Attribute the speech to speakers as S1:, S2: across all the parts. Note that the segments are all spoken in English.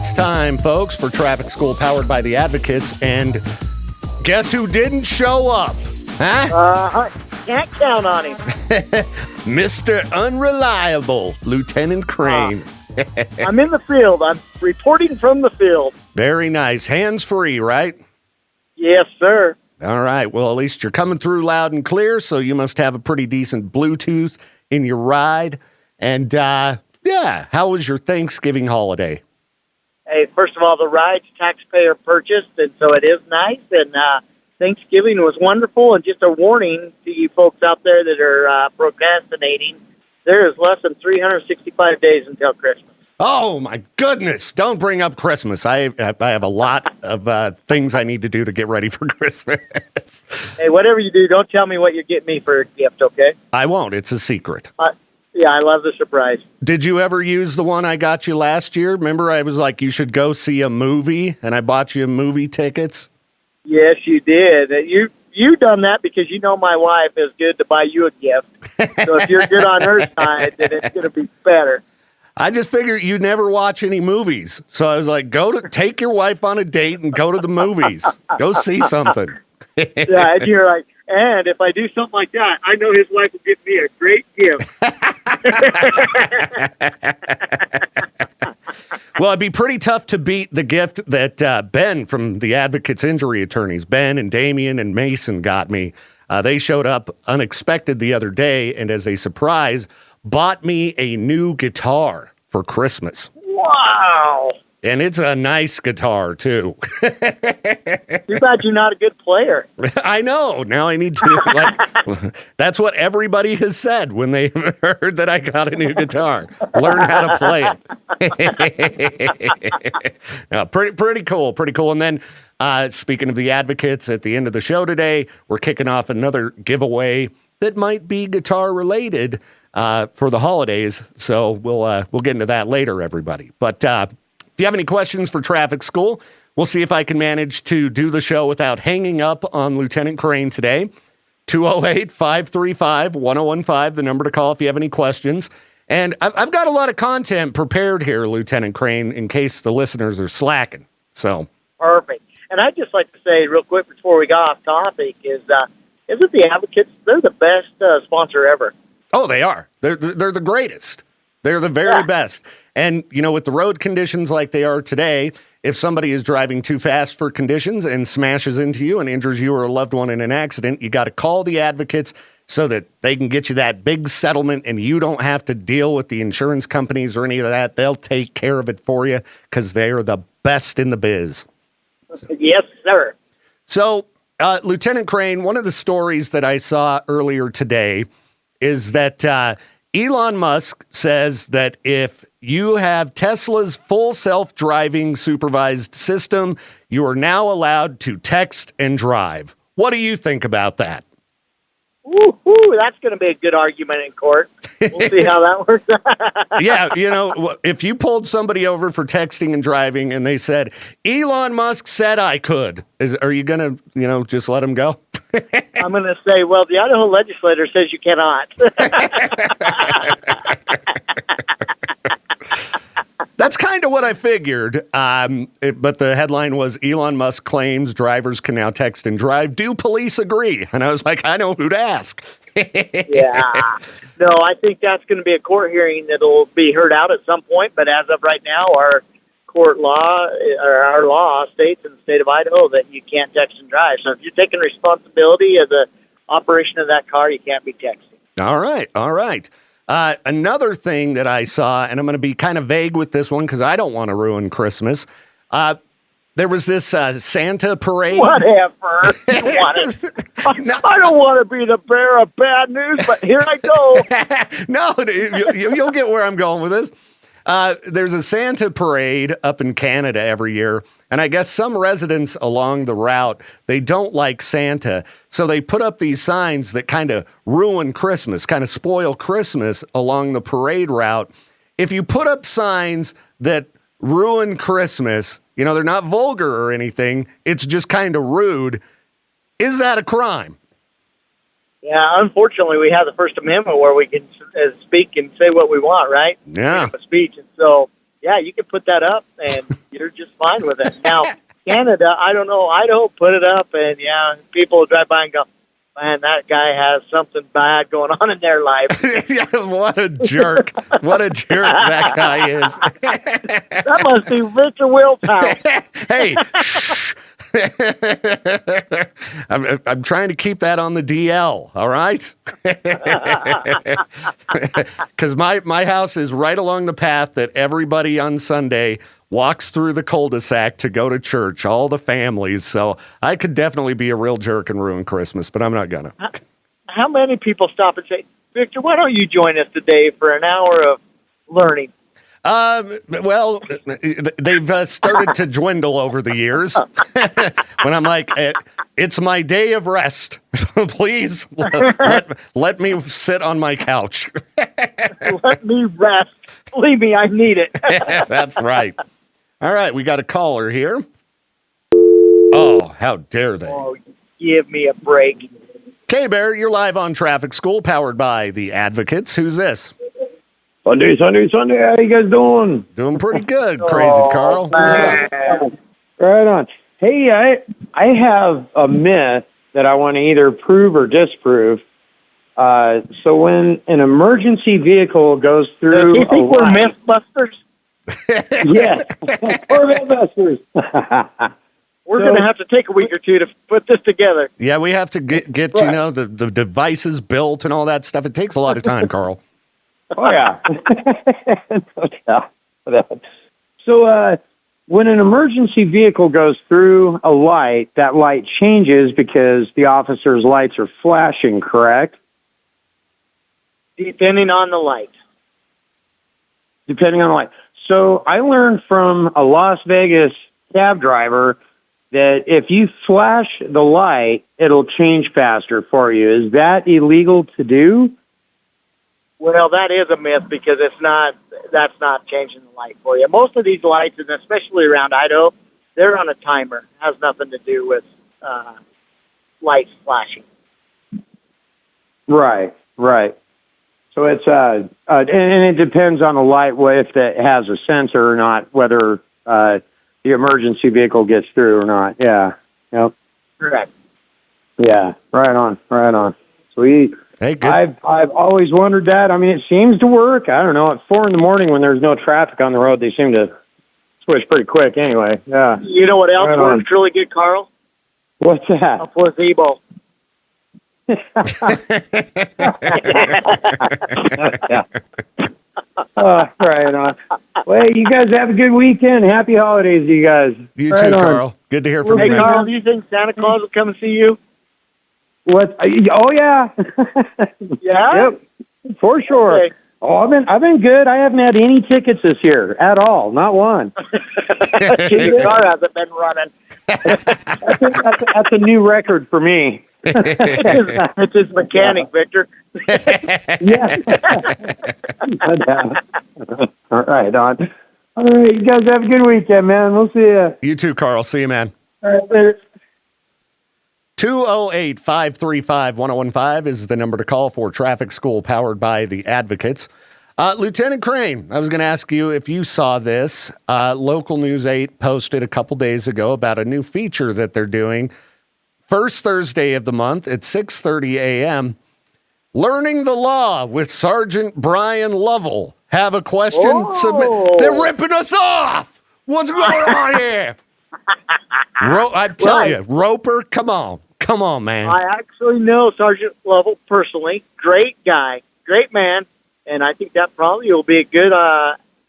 S1: It's time, folks, for Traffic School powered by the Advocates. And guess who didn't show up? Huh?
S2: Can't count on him.
S1: Mr. Unreliable, Lieutenant Crain.
S2: I'm in the field. I'm reporting from the field.
S1: Very nice. Hands-free, right?
S2: Yes, sir.
S1: All right. Well, at least you're coming through loud and clear, so you must have a pretty decent Bluetooth in your ride. And, yeah, how was your Thanksgiving holiday?
S2: Hey, first of all, the ride's taxpayer purchased, and so it is nice. And Thanksgiving was wonderful. And just a warning to you folks out there that are procrastinating, there is less than 365 days until Christmas.
S1: Oh, my goodness. Don't bring up Christmas. I have a lot of things I need to do to get ready for Christmas.
S2: Hey, whatever you do, don't tell me what you're getting me for a gift, okay?
S1: I won't. It's a secret.
S2: Yeah, I love the surprise.
S1: Did you ever use the one I got you last year? Remember, I was like, you should go see a movie, and I bought you movie tickets?
S2: Yes, you did. You done that because you know my wife is good to buy you a gift. So if you're good on her side, then it's going to be better.
S1: I just figured you never watch any movies. So I was like, take your wife on a date and go to the movies. Go see something.
S2: Yeah, and you're like, and if I do something like that, I know his wife will give me a great gift.
S1: Well, it'd be pretty tough to beat the gift that Ben from the Advocates Injury Attorneys, Ben and Damien and Mason got me. They showed up unexpected the other day, and as a surprise, bought me a new guitar for Christmas.
S2: Wow.
S1: And it's a nice guitar, too.
S2: Too bad you're not a good player.
S1: I know. Now I need to, that's what everybody has said when they heard that I got a new guitar. Learn how to play it. No, pretty cool. Pretty cool. And then, speaking of the Advocates, at the end of the show today, we're kicking off another giveaway that might be guitar related for the holidays. So we'll get into that later, everybody. But, if you have any questions for Traffic School, we'll see if I can manage to do the show without hanging up on Lieutenant Crain today. 208-535-1015, the number to call if you have any questions. And I've got a lot of content prepared here, Lieutenant Crain, in case the listeners are slacking. So
S2: Perfect. And I'd just like to say real quick before we got off topic isn't the Advocates, they're the best sponsor ever.
S1: Oh, they are. They're the greatest. They're the very best. And, with the road conditions like they are today, if somebody is driving too fast for conditions and smashes into you and injures you or a loved one in an accident, you got to call the Advocates so that they can get you that big settlement and you don't have to deal with the insurance companies or any of that. They'll take care of it for you because they're the best in the biz.
S2: Yes, sir.
S1: So, Lieutenant Crain, one of the stories that I saw earlier today is that Elon Musk says that if you have Tesla's full self-driving supervised system, you are now allowed to text and drive. What do you think about that?
S2: Ooh, that's going to be a good argument in court. We'll see how that works.
S1: Yeah, if you pulled somebody over for texting and driving and they said, Elon Musk said I could, are you going to, just let him go?
S2: I'm going to say, well, the Idaho legislator says you cannot.
S1: That's kind of what I figured. But the headline was Elon Musk claims drivers can now text and drive. Do police agree? And I was like, I know who to ask.
S2: Yeah. No, I think that's going to be a court hearing that'll be heard out at some point. But as of right now, our law states in the state of Idaho that you can't text and drive. So if you're taking responsibility of the operation of that car, you can't be texting. All
S1: right. Another thing that I saw, and I'm going to be kind of vague with this one because I don't want to ruin Christmas. There was this Santa parade.
S2: Whatever. I don't want to be the bearer of bad news, but here I go.
S1: No, you'll get where I'm going with this. There's a Santa parade up in Canada every year, and I guess some residents along the route, they don't like Santa, so they put up these signs that kind of ruin Christmas, kind of spoil Christmas along the parade route. If you put up signs that ruin Christmas, they're not vulgar or anything, it's just kind of rude, is that a crime?
S2: Yeah, unfortunately, we have the First Amendment where we can speak and say what we want, right?
S1: Yeah.
S2: Freedom of speech. And so, yeah, you can put that up, and, you're just fine with it. Now, Canada, I don't know. Idaho put it up, and yeah, people will drive by and go, man, that guy has something bad going on in their life.
S1: Yeah, what a jerk. What a jerk that guy is.
S2: That must be Viktor Wilt's house.
S1: Hey, shh. I'm trying to keep that on the DL, all right? Because my house is right along the path that everybody on Sunday walks through the cul-de-sac to go to church, all the families. So I could definitely be a real jerk and ruin Christmas, but I'm not going to.
S2: How many people stop and say, Victor, why don't you join us today for an hour of learning?
S1: Well, they've started to dwindle over the years. When I'm like, it's my day of rest. Please let me sit on my couch.
S2: Let me rest. Believe me, I need it.
S1: That's right. All right, we got a caller here. Oh, how dare they?
S2: Oh, give me a break.
S1: K-Bear, you're live on Traffic School, powered by the Advocates. Who's this?
S3: Sunday. How you guys doing?
S1: Doing pretty good, Crazy Carl. What's up?
S3: Right on. Hey, I have a myth that I want to either prove or disprove. So when an emergency vehicle goes through,
S2: Do you think we're Mythbusters?
S3: Yes, we're Mythbusters.
S2: We're going to have to take a week or two to put this together.
S1: Yeah, we have to get
S3: Right.
S1: the devices built and all that stuff. It takes a lot of time, Carl.
S3: Oh, yeah. No doubt. So when an emergency vehicle goes through a light, that light changes because the officer's lights are flashing, correct?
S2: Depending on the light.
S3: Depending on the light. So I learned from a Las Vegas cab driver that if you flash the light, it'll change faster for you. Is that illegal to do?
S2: Well, that is a myth because that's not changing the light for you. Most of these lights, and especially around Idaho, they're on a timer. It has nothing to do with lights flashing.
S3: Right. So it's and it depends on the light if it has a sensor or not, whether the emergency vehicle gets through or not. Yeah. Yep.
S2: Correct.
S3: Yeah. Right on. Sweet.
S1: Hey, good.
S3: I've always wondered that. I mean, it seems to work. I don't know. At 4 a.m. when there's no traffic on the road, they seem to switch pretty quick. Anyway, yeah.
S2: You know what else works really good, Carl?
S3: What's that?
S2: A placebo.
S3: Yeah. Right on. Well, you guys have a good weekend. Happy holidays, you guys.
S1: You
S3: right
S1: too,
S3: on.
S1: Carl. Good to hear from
S2: Hey,
S1: you, man.
S2: Carl, do you think Santa Claus will come and see you?
S3: What? Oh yeah.
S2: Yeah?
S3: Yep. For sure.
S2: Okay.
S3: Oh, I've been good. I haven't had any tickets this year at all. Not one.
S2: Your car hasn't been running.
S3: That's a new record for me.
S2: It's his mechanic, Victor.
S3: Yeah. All right, Don. All right, you guys have a good weekend, man. We'll see you.
S1: You too, Carl. See you, man.
S3: All right, later.
S1: 208-535-1015 is the number to call for Traffic School, powered by the Advocates. Lieutenant Crain, I was going to ask you if you saw this. Local News 8 posted a couple days ago about a new feature that they're doing. First Thursday of the month at 6:30 a.m., Learning the Law with Sergeant Brian Lovell. Have a question? Submit. They're ripping us off. What's going on here? I tell you, Roper, come on, man.
S2: I actually know Sergeant Lovell personally. Great guy, great man, and I think that probably will be a good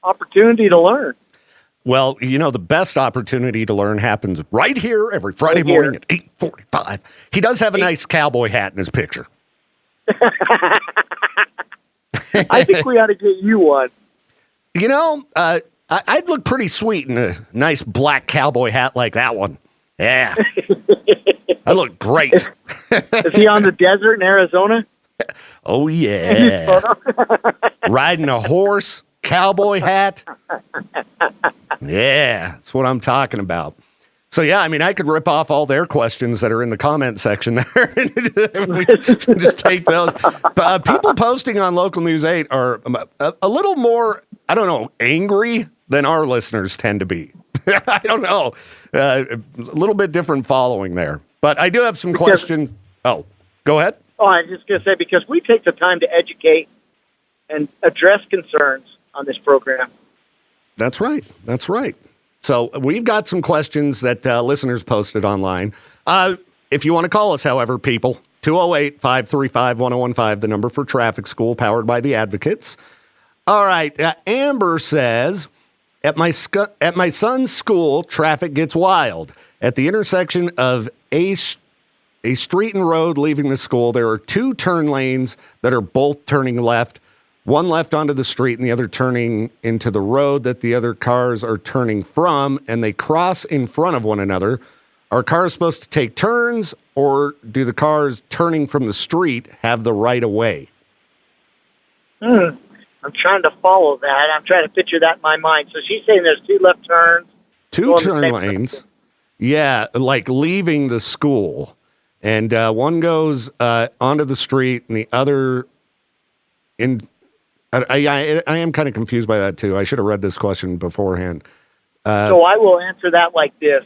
S2: opportunity to learn.
S1: Well, you know, the best opportunity to learn happens right here every Friday morning at 8:45. He does have a nice cowboy hat in his picture.
S2: I think we ought to get you one.
S1: You know, I'd look pretty sweet in a nice black cowboy hat like that one. Yeah. I look great.
S2: Is he on the desert in Arizona?
S1: Oh, yeah. Riding a horse, cowboy hat. Yeah, that's what I'm talking about. So, yeah, I mean, I could rip off all their questions that are in the comment section there. We just take those. People posting on Local News 8 are a little more, I don't know, angry than our listeners tend to be. I don't know. A little bit different following there. But I do have some questions. Oh, go ahead.
S2: Oh, I was just going to say, because we take the time to educate and address concerns on this program.
S1: That's right. That's right. So we've got some questions that listeners posted online. If you want to call us, however, people, 208-535-1015, the number for Traffic School, powered by the Advocates. All right. Amber says, at my son's school, traffic gets wild. At the intersection of a street and road leaving the school, there are two turn lanes that are both turning left, one left onto the street and the other turning into the road that the other cars are turning from, and they cross in front of one another. Are cars supposed to take turns, or do the cars turning from the street have the right of way?
S2: I'm trying to follow that. I'm trying to picture that in my mind. So she's saying there's two left turns.
S1: Two turn lanes. Yeah, like leaving the school. And one goes onto the street and the other in... I am kind of confused by that, too. I should have read this question beforehand.
S2: So I will answer that like this.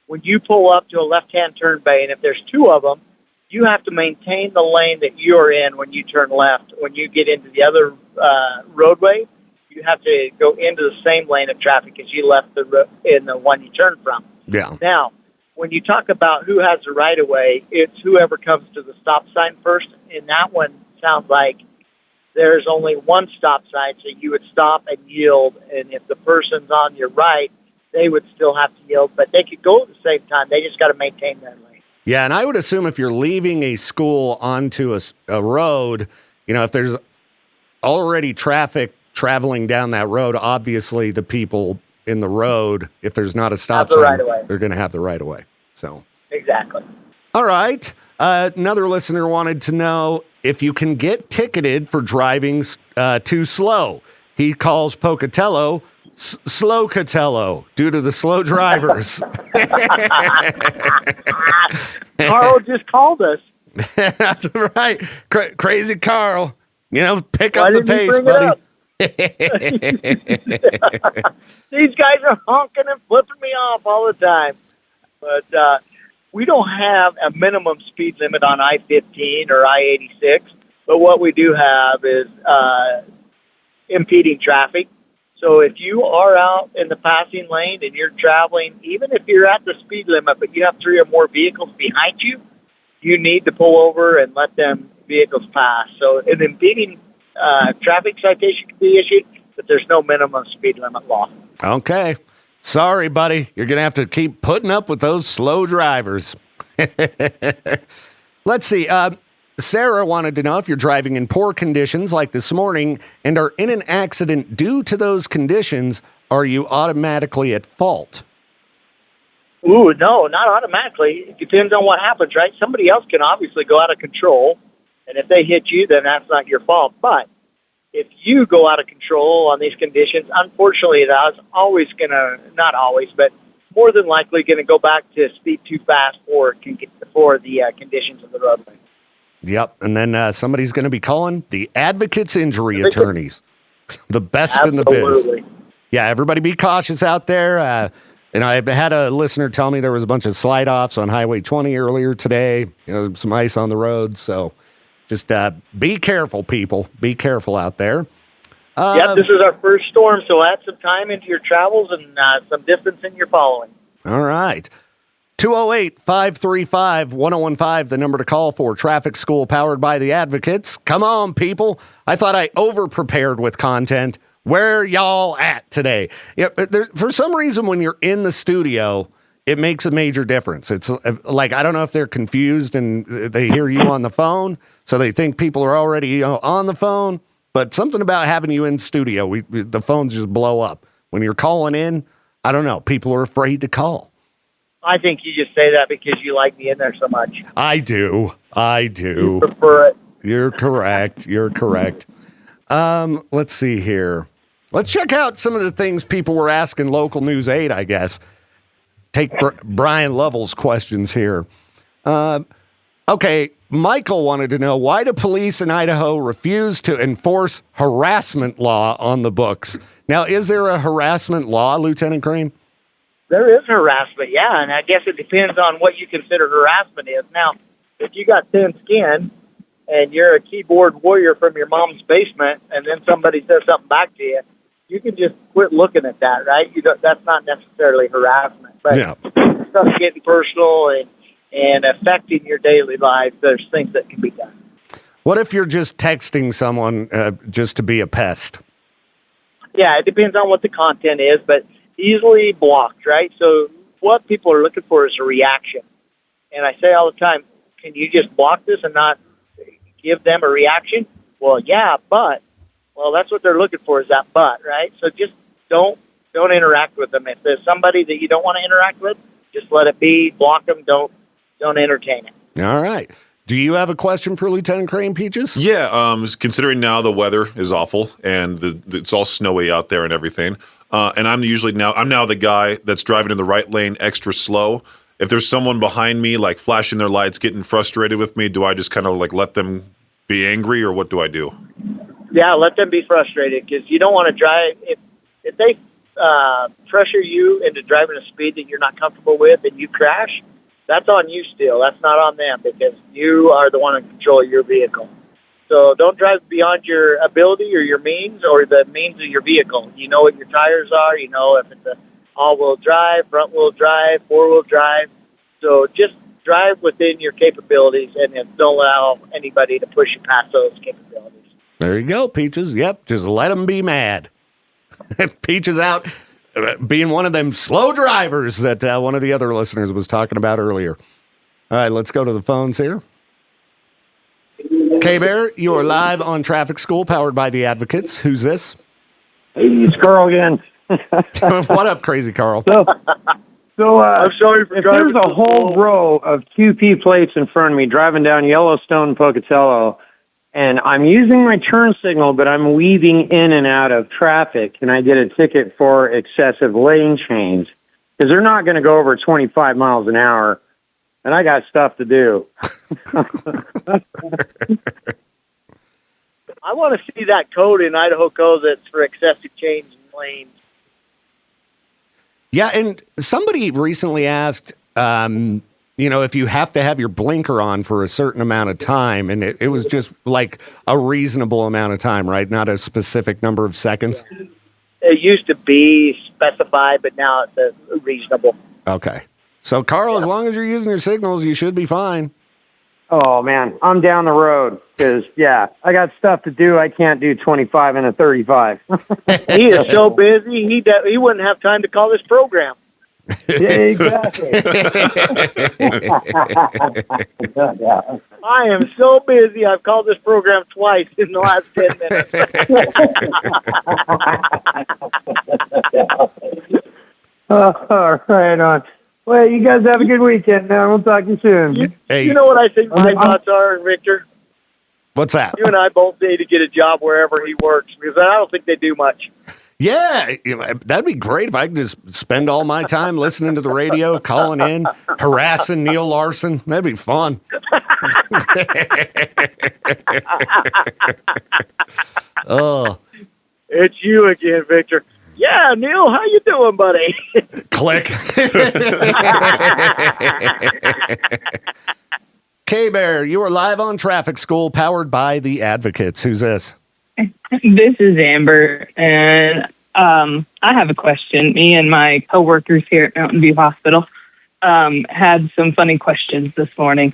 S2: When you pull up to a left-hand turn bay, and if there's two of them, you have to maintain the lane that you're in when you turn left. When you get into the other roadway, you have to go into the same lane of traffic as you left in the one you turned from.
S1: Yeah.
S2: Now, when you talk about who has the right-of-way, it's whoever comes to the stop sign first, and that one sounds like there's only one stop sign, so you would stop and yield, and if the person's on your right, they would still have to yield, but they could go at the same time. They just got to maintain their lane.
S1: Yeah, and I would assume if you're leaving a school onto a road, if there's already traffic traveling down that road, obviously the people in the road, if there's not a stop sign, they're going to have the right of way. So
S2: exactly.
S1: All right. Another listener wanted to know if you can get ticketed for driving too slow. He calls Pocatello Slow-Catello due to the slow drivers.
S2: Carl just called us.
S1: That's right. Crazy Carl. Pick
S2: Why
S1: up the pace, buddy.
S2: These guys are honking and flipping me off all the time. But we don't have a minimum speed limit on I-15 or I-86. But what we do have is impeding traffic. So if you are out in the passing lane and you're traveling, even if you're at the speed limit, but you have three or more vehicles behind you, you need to pull over and let them vehicles pass. So an impeding traffic citation can be issued, but there's no minimum speed limit law.
S1: Okay. Sorry, buddy. You're going to have to keep putting up with those slow drivers. Let's see. Sarah wanted to know if you're driving in poor conditions like this morning and are in an accident due to those conditions, are you automatically at fault?
S2: Ooh, no, not automatically. It depends on what happens, right? Somebody else can obviously go out of control, and if they hit you, then that's not your fault. But if you go out of control on these conditions, unfortunately, that's always going to, not always, but more than likely going to go back to speed too fast for the conditions of the roadway.
S1: Yep, and then somebody's going to be calling the Advocates Injury Attorneys, the best in the biz. Yeah, everybody be cautious out there. I had a listener tell me there was a bunch of slide-offs on Highway 20 earlier today, some ice on the road, so just be careful, people. Be careful out there.
S2: This is our first storm, so add some time into your travels and some distance in your following.
S1: All right. 208-535-1015, the number to call for Traffic School, powered by the Advocates. Come on, people. I thought I over-prepared with content. Where y'all at today? Yeah, for some reason, when you're in the studio, it makes a major difference. It's like, I don't know if they're confused and they hear you on the phone, so they think people are already on the phone. But something about having you in studio, the phones just blow up. When you're calling in, I don't know. People are afraid to call.
S2: I think you just say that because you like me in there so much.
S1: I do.
S2: You prefer it.
S1: You're correct. Let's see here. Let's check out some of the things people were asking Local News 8, I guess. Take Brian Lovell's questions here. Okay, Michael wanted to know, why do police in Idaho refuse to enforce harassment law on the books? Now, is there a harassment law, Lieutenant Crain?
S2: There is harassment, yeah, and I guess it depends on what you consider harassment is. Now, if you got thin skin and you're a keyboard warrior from your mom's basement, and then somebody says something back to you, you can just quit looking at that, right? That's not necessarily harassment, but it starts getting personal and affecting your daily life. There's things that can be done.
S1: What if you're just texting someone just to be a pest?
S2: Yeah, it depends on what the content is, but easily blocked, right? So what people are looking for is a reaction. And I say all the time, can you just block this and not give them a reaction? Well, yeah, but. Well, that's what they're looking for is that but, right? So just don't interact with them. If there's somebody that you don't want to interact with, just let it be, block them, don't entertain it.
S1: All right. Do you have a question for Lieutenant Crain, Peaches?
S4: Yeah, considering now the weather is awful and it's all snowy out there and everything, and I'm now the guy that's driving in the right lane extra slow. If there's someone behind me, like flashing their lights, getting frustrated with me, do I just kind of like let them be angry, or what do I do?
S2: Yeah, let them be frustrated, because you don't want to drive. If they pressure you into driving a speed that you're not comfortable with and you crash, that's on you still. That's not on them, because you are the one in control of your vehicle. So don't drive beyond your ability or your means or the means of your vehicle. You know what your tires are. You know if it's a all-wheel drive, front-wheel drive, four-wheel drive. So just drive within your capabilities and don't allow anybody to push you past those capabilities.
S1: There you go, Peaches. Yep, just let them be mad. Peaches out being one of them slow drivers that one of the other listeners was talking about earlier. All right, let's go to the phones here. K-Bear, you are live on Traffic School, powered by the Advocates. Who's this?
S3: Hey, it's Carl again.
S1: What up, crazy Carl?
S3: So
S2: I'm sorry for
S3: if
S2: driving
S3: there's a whole row of QP plates in front of me driving down Yellowstone, Pocatello, and I'm using my turn signal, but I'm weaving in and out of traffic, and I get a ticket for excessive lane change, because they're not going to go over 25 miles an hour, and I got stuff to do.
S2: I want to see that code in Idaho code that's for excessive change in lanes.
S1: Yeah, and somebody recently asked, if you have to have your blinker on for a certain amount of time, and it was just like a reasonable amount of time, right? Not a specific number of seconds.
S2: It used to be specified, but now it's reasonable.
S1: Okay. So, Carl, as long as you're using your signals, you should be fine.
S3: Oh, man, I'm down the road, because, I got stuff to do. I can't do 25 and a 35.
S2: He is so busy, he wouldn't have time to call this program.
S3: Yeah, exactly.
S2: I am so busy, I've called this program twice in the last 10 minutes.
S3: Right on. Well, you guys have a good weekend now. We'll talk to you soon.
S2: You know what I think my thoughts are, Victor?
S1: What's that?
S2: You and I both need to get a job wherever he works, because I don't think they do much.
S1: Yeah, that'd be great if I could just spend all my time listening to the radio, calling in, harassing Neil Larson. That'd be fun. Oh,
S2: it's you again, Victor. Yeah, Neil, how you doing, buddy?
S1: Click. K-Bear, you are live on Traffic School, powered by the Advocates. Who's this?
S5: This is Amber, and I have a question. Me and my coworkers here at Mountain View Hospital had some funny questions this morning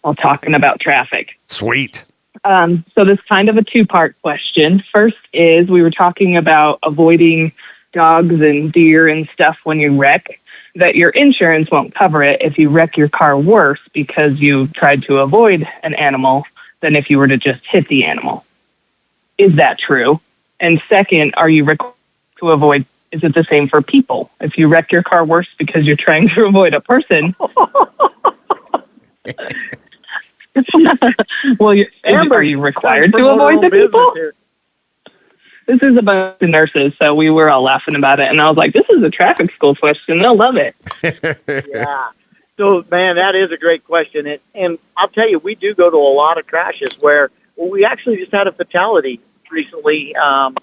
S5: while talking about traffic.
S1: Sweet.
S5: So this is kind of a two-part question. First is we were talking about avoiding dogs and deer and stuff when you wreck, that your insurance won't cover it if you wreck your car worse because you tried to avoid an animal than if you were to just hit the animal. Is that true? And second, are you required to avoid, is it the same for people? If you wreck your car worse because you're trying to avoid a person, well,
S2: Amber,
S5: are you required to avoid the people? This is about the nurses, so we were all laughing about it, and I was like, this is a traffic school question. They'll love it.
S2: Yeah. So, man, that is a great question. And I'll tell you, we do go to a lot of crashes where we actually just had a fatality recently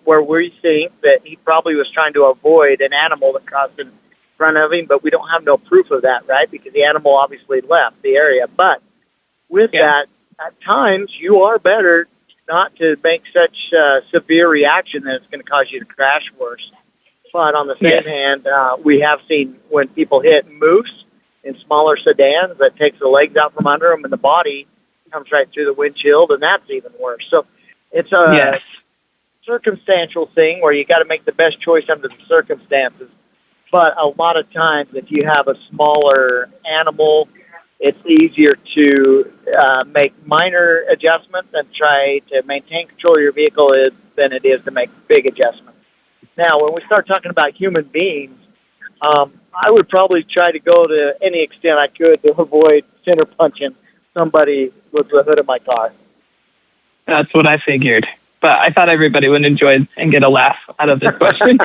S2: where we think that he probably was trying to avoid an animal that crossed in front of him, but we don't have no proof of that, right? Because the animal obviously left the area. But with that, at times you are better not to make such severe reaction that it's going to cause you to crash worse. But on the same hand, we have seen when people hit moose in smaller sedans, that takes the legs out from under them and the body comes right through the windshield, and that's even worse. So it's a circumstantial thing where you got to make the best choice under the circumstances. But a lot of times, if you have a smaller animal, it's easier to make minor adjustments and try to maintain control of your vehicle than it is to make big adjustments. Now, when we start talking about human beings, I would probably try to go to any extent I could to avoid center punching somebody with the hood of my car.
S5: That's what I figured. But I thought everybody would enjoy and get a laugh out of this question.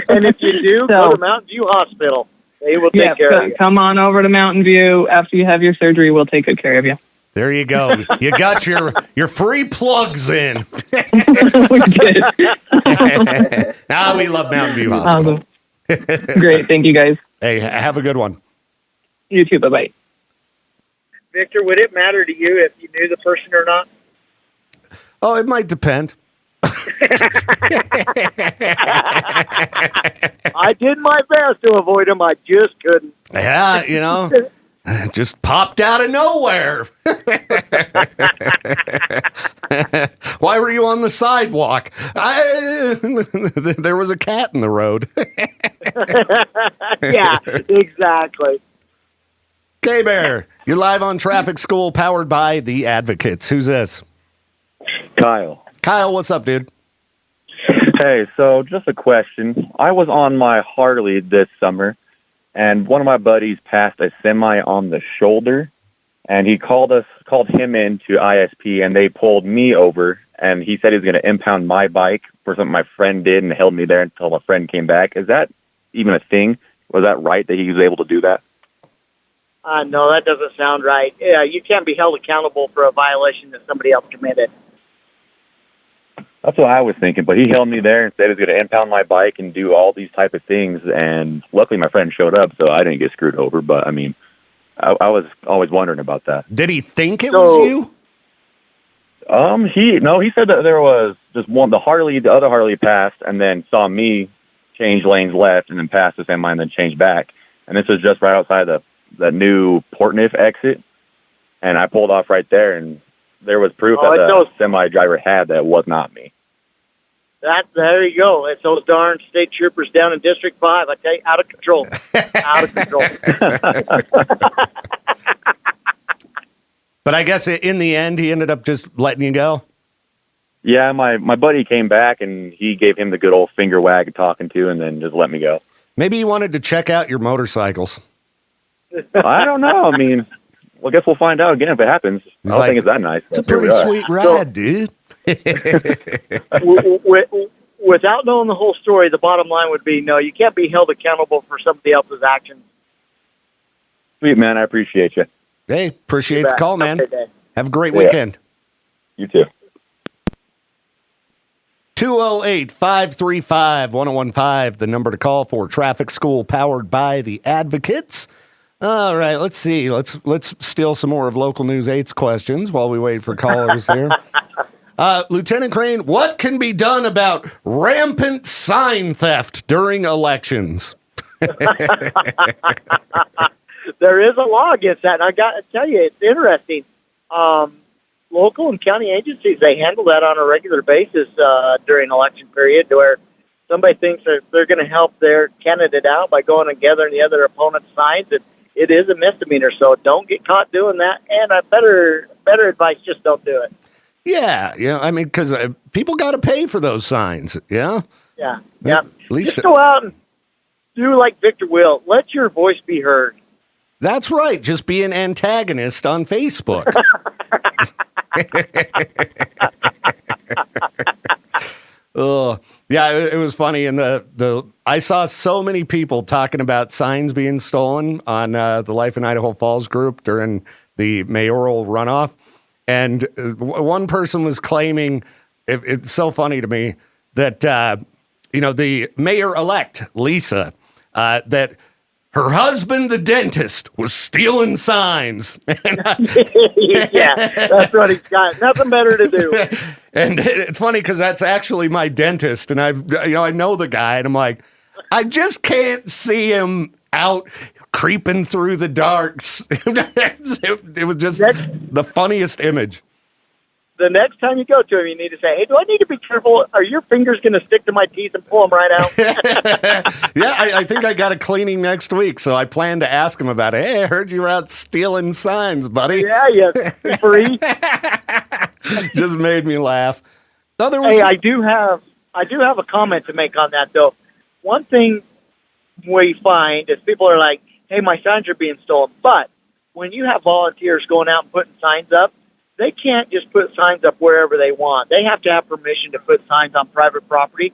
S2: And if you do, go to Mountain View Hospital. They will take care of you.
S5: Come on over to Mountain View. After you have your surgery, we'll take good care of you.
S1: There you go. You got your free plugs in.
S5: We did.
S1: Now we love Mountain View Hospital.
S5: Great. Thank you, guys.
S1: Hey, have a good one.
S5: You too. Bye-bye.
S2: Victor, would it matter to you if you knew the person or not?
S1: Oh, it might depend.
S2: I did my best to avoid him. I just couldn't.
S1: Yeah, just popped out of nowhere. Why were you on the sidewalk? There was a cat in the road.
S2: Yeah, exactly.
S1: K-Bear, you're live on Traffic School, powered by The Advocates. Who's this?
S6: Kyle.
S1: Kyle, what's up, dude?
S6: Hey, so just a question. I was on my Harley this summer, and one of my buddies passed a semi on the shoulder, and he called him in to ISP, and they pulled me over, and he said he was going to impound my bike for something my friend did and held me there until my friend came back. Is that even a thing? Was that right that he was able to do that?
S2: No, that doesn't sound right. Yeah, you can't be held accountable for a violation that somebody else committed.
S6: That's what I was thinking, but he held me there and said he was going to impound my bike and do all these type of things, and luckily my friend showed up, so I didn't get screwed over, but I mean, I was always wondering about that.
S1: Did he think it was you?
S6: He said that there was just one, the other Harley passed and then saw me change lanes left and then pass the semi and then change back, and this was just right outside the new Portneuf exit, and I pulled off right there, and there was proof that the semi driver had that was not me.
S2: There you go. It's those darn state troopers down in District 5. I tell you, out of control. Out of control.
S1: But I guess in the end, he ended up just letting you go?
S6: Yeah, my buddy came back, and he gave him the good old finger wag talking to, and then just let me go.
S1: Maybe he wanted to check out your motorcycles.
S6: I don't know. I mean, well, I guess we'll find out again if it happens. I don't think it's that nice.
S1: It's a pretty sweet ride, dude.
S2: Without knowing the whole story, the bottom line would be, no, you can't be held accountable for somebody else's actions.
S6: Sweet, man. I appreciate you.
S1: Hey, appreciate the call, man. Have a great weekend.
S6: You too.
S1: 208-535-1015, the number to call for Traffic School, powered by The Advocates. All right, let's see. Let's steal some more of Local News 8's questions while we wait for callers here. Lieutenant Crain, what can be done about rampant sign theft during elections?
S2: There is a law against that, and I got to tell you, it's interesting. Local and county agencies, they handle that on a regular basis during election period, where somebody thinks that they're going to help their candidate out by going and gathering the other opponent's signs, and it is a misdemeanor, so don't get caught doing that, and better advice, just don't do it.
S1: Yeah, I mean, because people got to pay for those signs, yeah?
S2: Yeah.
S1: At least
S2: just go out and do like Viktor Wilt. Let your voice be heard.
S1: That's right. Just be an antagonist on Facebook. Yeah, it was funny. And I saw so many people talking about signs being stolen on the Life in Idaho Falls group during the mayoral runoff. And one person was claiming it's so funny to me that, the mayor-elect, Lisa, that her husband, the dentist, was stealing signs.
S2: Yeah, that's what he's got. Nothing better to do.
S1: And it's funny because that's actually my dentist, and I know the guy, and I'm like, I just can't see him out creeping through the darks. It was just the funniest image.
S2: The next time you go to him, you need to say, hey, do I need to be careful? Are your fingers going to stick to my teeth and pull them right out?
S1: Yeah, I think I got a cleaning next week, so I plan to ask him about it. Hey, I heard you were out stealing signs, buddy.
S2: Yeah, free.
S1: Just made me laugh.
S2: Hey, I do have a comment to make on that, though. One thing we find is people are like, hey, my signs are being stolen. But when you have volunteers going out and putting signs up, they can't just put signs up wherever they want. They have to have permission to put signs on private property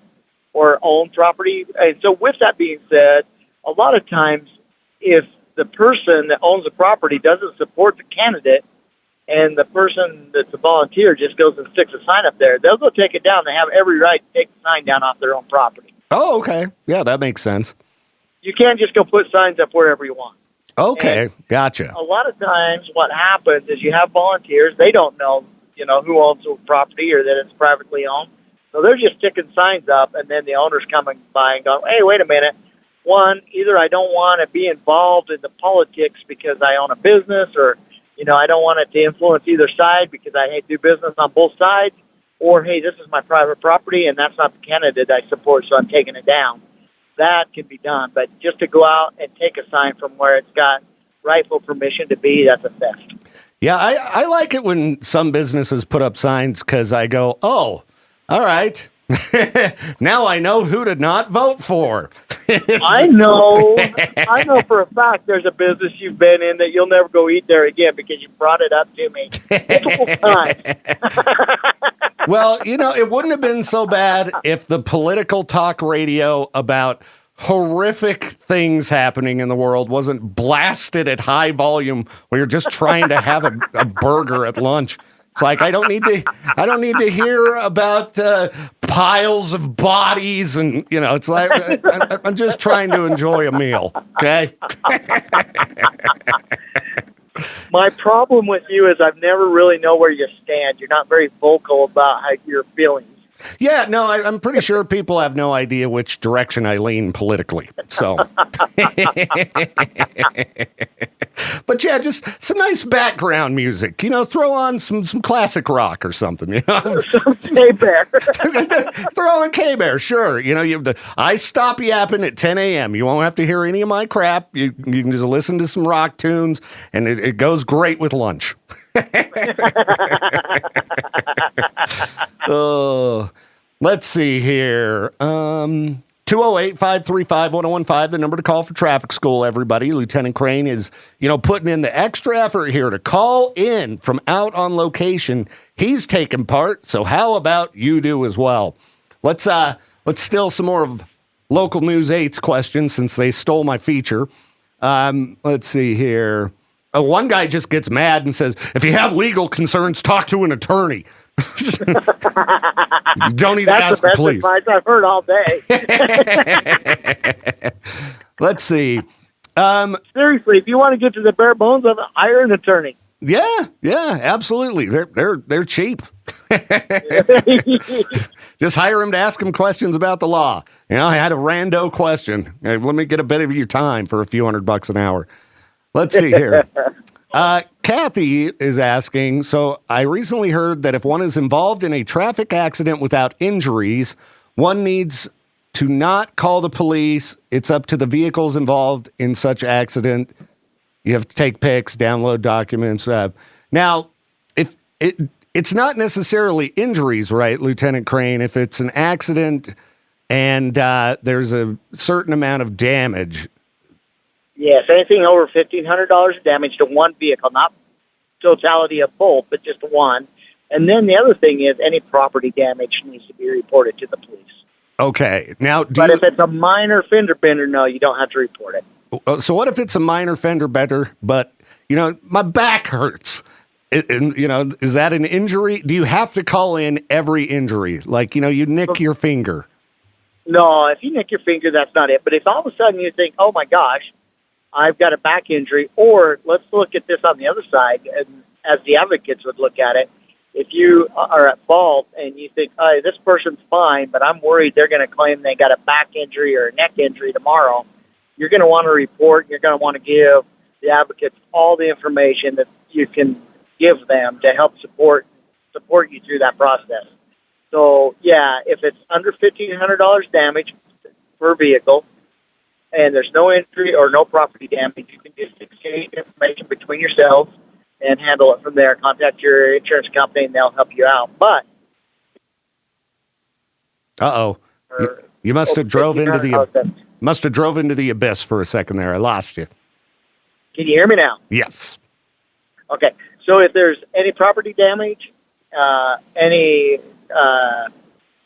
S2: or owned property. And so with that being said, a lot of times if the person that owns the property doesn't support the candidate and the person that's a volunteer just goes and sticks a sign up there, they'll go take it down. They have every right to take the sign down off their own property.
S1: Oh, okay. Yeah, that makes sense.
S2: You can't just go put signs up wherever you want.
S1: Okay,
S2: and
S1: gotcha.
S2: A lot of times what happens is you have volunteers. They don't know, who owns the property or that it's privately owned. So they're just sticking signs up, and then the owner's coming by and going, hey, wait a minute. One, either I don't want to be involved in the politics because I own a business or, I don't want it to influence either side because I do business on both sides. Or, hey, this is my private property, and that's not the candidate I support, so I'm taking it down. That can be done, but just to go out and take a sign from where it's got rightful permission to be, that's a theft.
S1: Yeah, I like it when some businesses put up signs because I go, oh, all right. Now I know who to not vote for.
S2: I know for a fact there's a business you've been in that you'll never go eat there again because you brought it up to me multiple times.
S1: Well, it wouldn't have been so bad if the political talk radio about horrific things happening in the world wasn't blasted at high volume where you're just trying to have a burger at lunch. It's like I don't need to hear about piles of bodies and it's like I'm just trying to enjoy a meal. Okay.
S2: My problem with you is I've never really know where you stand. You're not very vocal about how your feelings.
S1: Yeah, no, I'm pretty sure people have no idea which direction I lean politically. So, but yeah, just some nice background music. Throw on some classic rock or something.
S2: Some K-Bear.
S1: Throw on K-Bear, sure. I stop yapping at 10 a.m. You won't have to hear any of my crap. You can just listen to some rock tunes, and it goes great with lunch. Let's see here. 208-535-1015, the number to call for traffic school, everybody. Lieutenant Crain is, putting in the extra effort here to call in from out on location. He's taking part, so how about you do as well? Let's steal some more of Local News 8's questions since they stole my feature. Let's see here. One guy just gets mad and says, if you have legal concerns, talk to an attorney. Don't even ask, please.
S2: That's the best advice I've heard all day.
S1: Let's see.
S2: Seriously, if you want to get to the bare bones of it, hire an attorney.
S1: Yeah, absolutely. They're cheap. Just hire them to ask them questions about the law. I had a rando question. Hey, let me get a bit of your time for a few $100 an hour. Let's see here. Kathy is asking, so I recently heard that if one is involved in a traffic accident without injuries, one needs to not call the police. It's up to the vehicles involved in such accident. You have to take pics, download documents. Now, if it's not necessarily injuries, right, Lieutenant Crain? If it's an accident and there's a certain amount of damage.
S2: Yes, anything over $1,500 damage to one vehicle, not totality of both, but just one. And then the other thing is any property damage needs to be reported to the police.
S1: Okay. Now,
S2: if it's a minor fender bender, no, you don't have to report it.
S1: So what if it's a minor fender bender, but, my back hurts? Is that an injury? Do you have to call in every injury? Like, you nick your finger.
S2: No, if you nick your finger, that's not it. But if all of a sudden you think, oh my gosh, I've got a back injury, or let's look at this on the other side, and as the advocates would look at it, if you are at fault and you think, oh, this person's fine, but I'm worried they're going to claim they got a back injury or a neck injury tomorrow, you're going to want to report. You're going to want to give the advocates all the information that you can give them to help support you through that process. So, yeah, if it's under $1,500 damage per vehicle and there's no injury or no property damage, you can just exchange information between yourselves and handle it from there. Contact your insurance company, and they'll help you out. But
S1: you must have drove into the abyss for a second there. I lost you.
S2: Can you hear me now?
S1: Yes.
S2: Okay. So if there's any property damage, any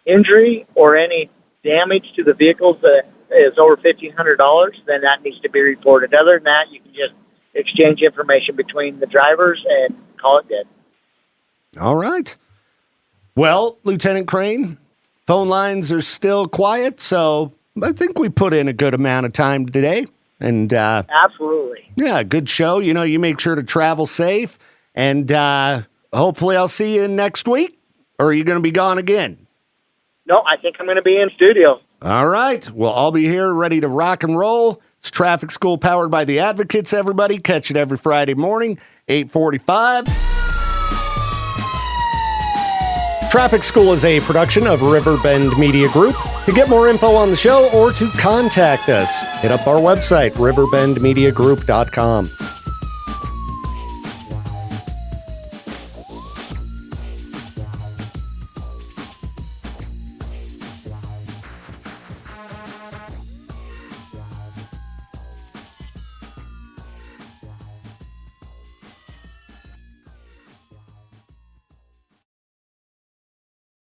S2: injury, or any damage to the vehicles that is over $1,500, then that needs to be reported. Other than that, you can just exchange information between the drivers and call it good.
S1: All right. Well, Lieutenant Crain, phone lines are still quiet, so I think we put in a good amount of time today. And
S2: absolutely.
S1: Yeah, good show. You make sure to travel safe, and hopefully I'll see you next week. Or are you going to be gone again?
S2: No, I think I'm going to be in studio.
S1: All right. Well, I'll be here ready to rock and roll. It's Traffic School powered by the Advocates, everybody. Catch it every Friday morning, 8:45. Traffic School is a production of Riverbend Media Group. To get more info on the show or to contact us, hit up our website, riverbendmediagroup.com.